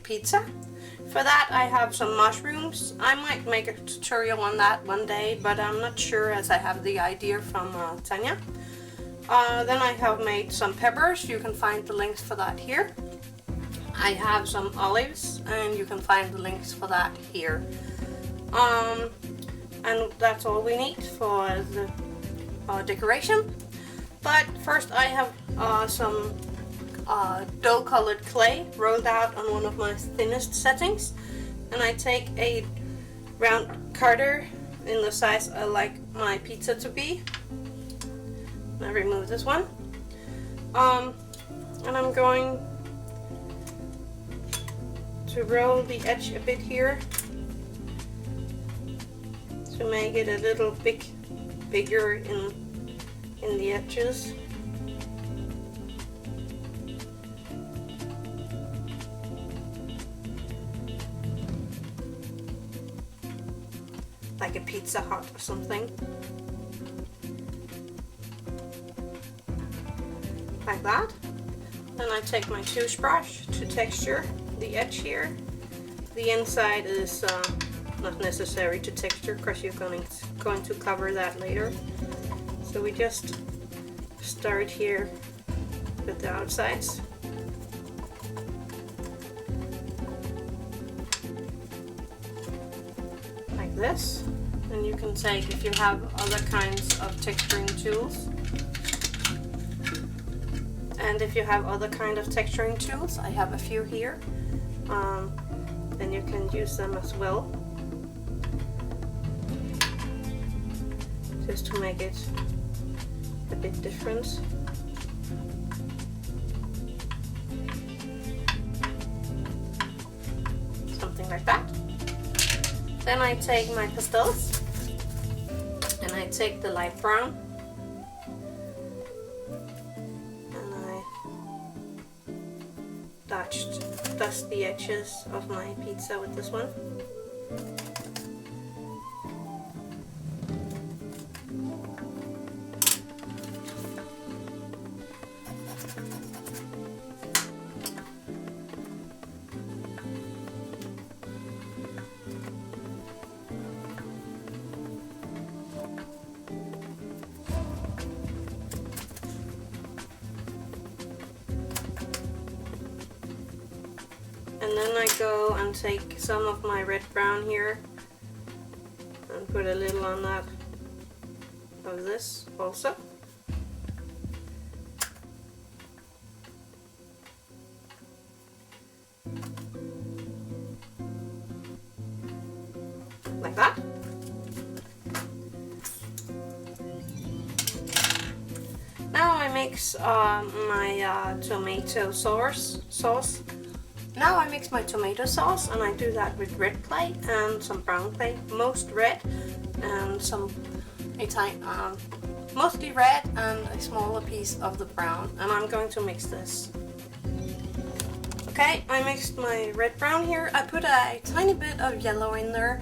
pizza. For that I have some mushrooms. I might make a tutorial on that one day, but I'm not sure as I have the idea from Tanya. Then I have made some peppers. You can find the links for that here. I have some olives, and you can find the links for that here. And that's all we need for the decoration. But first I have some dough colored clay rolled out on one of my thinnest settings, and I take a round cutter in the size I like my pizza to be. I remove this one, and I'm going to roll the edge a bit here to make it a little bigger in the edges. Like a Pizza Hut or something. Like that. Then I take my toothbrush to texture the edge here. The inside is not necessary to texture because you're going to cover that later. So we just start here with the outsides. Like this. And you can take, if you have other kinds of texturing tools. And if you have other kind of texturing tools, I have a few here, then you can use them as well. Just to make it a bit different. Something like that. Then I take my pastels and I take the light brown and I dust the edges of my pizza with this one. And then I go and take some of my red brown here and put a little on that of this also. Like that. Now I mix my tomato sauce. Now I mix my tomato sauce, and I do that with red clay and some brown clay, most red and some mostly red and a smaller piece of the brown, and I'm going to mix this. Okay, I mixed my red brown here. I put a tiny bit of yellow in there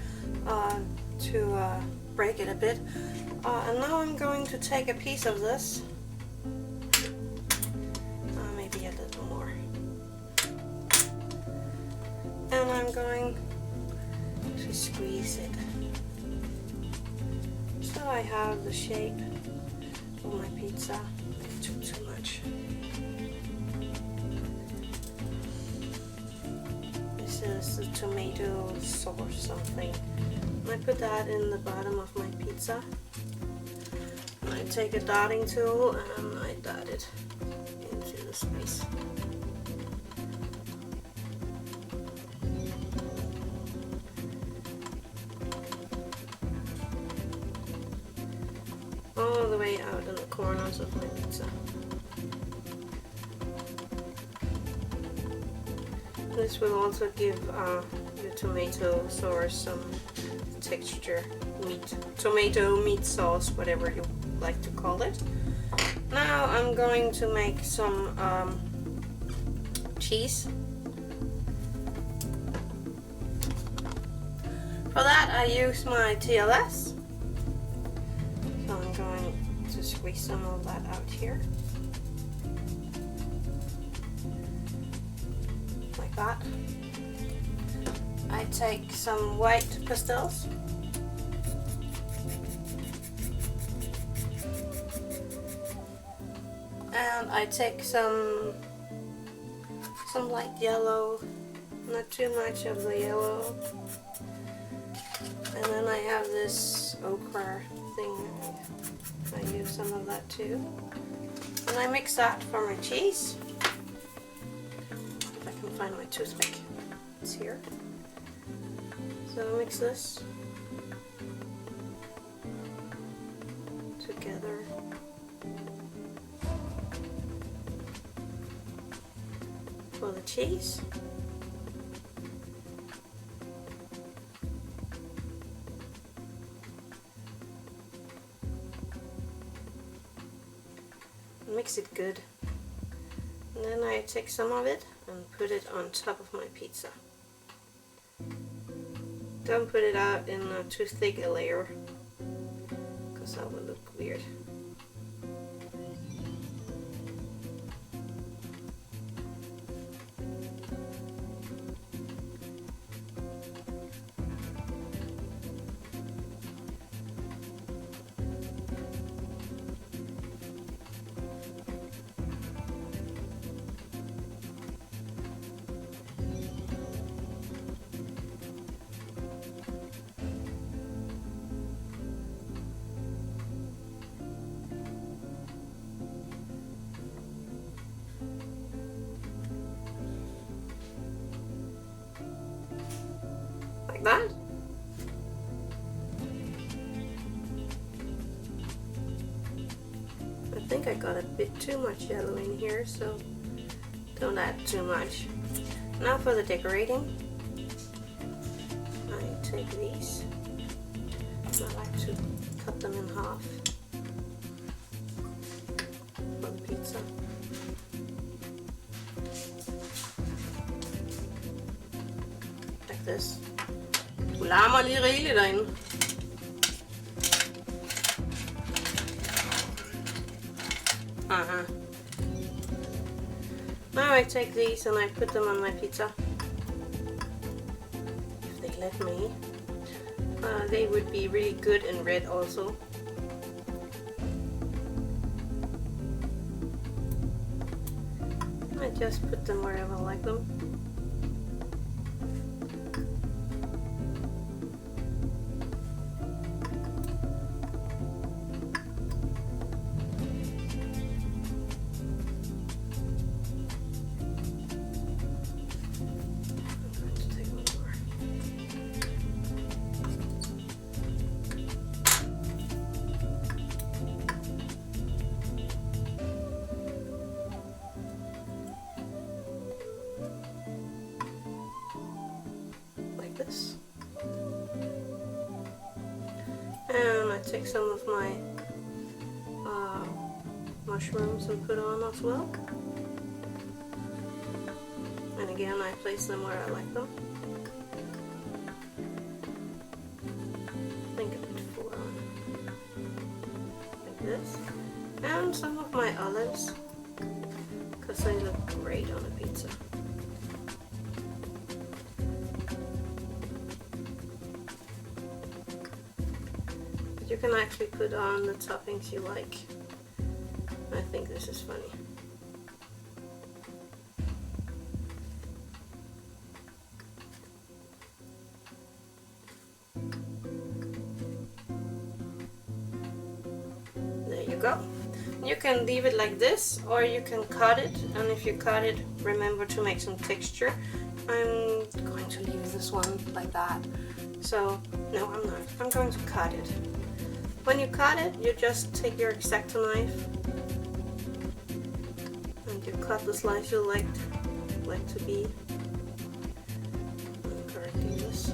to break it a bit, and now I'm going to take a piece of this, maybe a little more. And I'm going to squeeze it so I have the shape of my pizza. I took too much. This is the tomato sauce something. And I put that in the bottom of my pizza. And I take a dotting tool and I dot it into the space. All the way out in the corners of my pizza. This will also give your tomato sauce some texture, tomato meat sauce, whatever you like to call it. Now I'm going to make some cheese. For that I use my TLS. So I'm going to squeeze some of that out here. Like that. I take some white pastels. And I take some light yellow, not too much of the yellow. And then I have this ochre thing. I use some of that too. And I mix that for my cheese. If I can find my toothpick. It's here. So I mix this together. For the cheese. Mix it good. And then I take some of it and put it on top of my pizza. Don't put it out in too thick a layer, because that will look weird. Like that. I think I got a bit too much yellow in here, so don't add too much. Now for the decorating. I take these. I like to cut them in half for the pizza. Like this. Du larmer lige rigeligt derinde. Now I take these and I put them on my pizza. If they let me. They would be really good in red also. I just put them wherever I like them. This. And I take some of my mushrooms and put on as well. And again, I place them where I like them. I think a bit full on. Like this. And some of my olives, because they look great on a pizza. You can actually put on the toppings you like. I think this is funny. There you go. You can leave it like this, or you can cut it, and if you cut it, remember to make some texture. I'm going to leave this one like that. So, no, I'm not. I'm going to cut it. When you cut it, you just take your X-Acto knife and you cut the slice you like to be. I'm correcting this.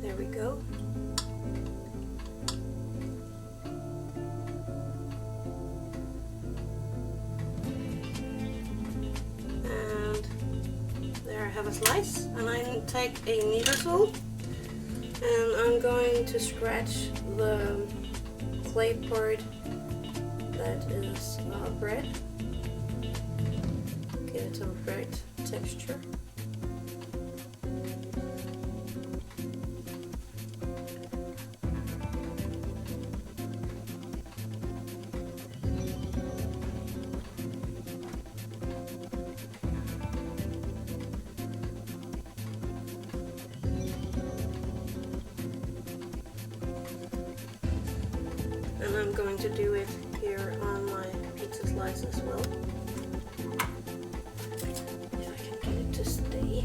There we go. I have a slice, and I take a needle tool And I'm going to scratch the clay part that is bread. Give it a bread texture. And I'm going to do it here on my pizza slice as well. If I can get it to stay.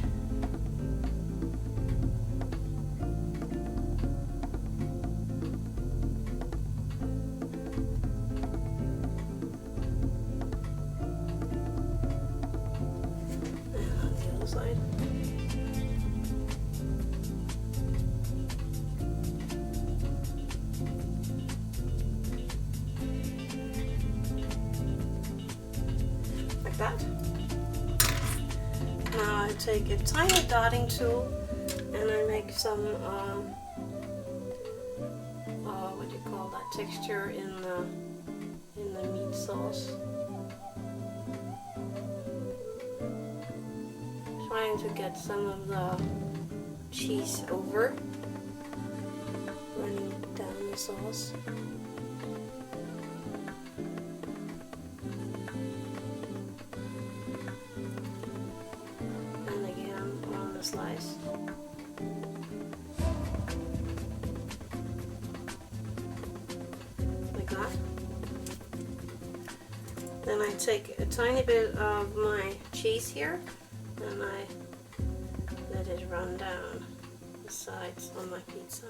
And on the other side. That. Now I take a tiny dotting tool and I make some what do you call that texture in the meat sauce. Trying to get some of the cheese over, running down the sauce. Slice. Like that. Then I take a tiny bit of my cheese here and I let it run down the sides on my pizza.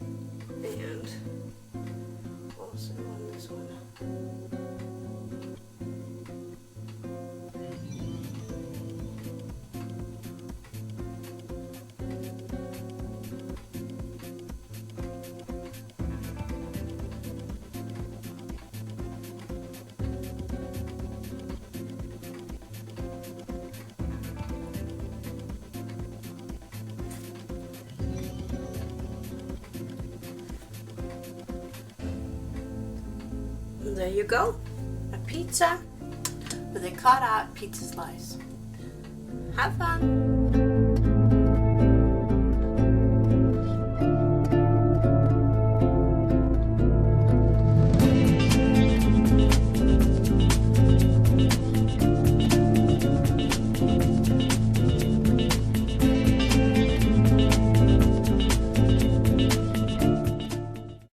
And also on this one. There you go, a pizza with a cut out pizza slice. Have fun!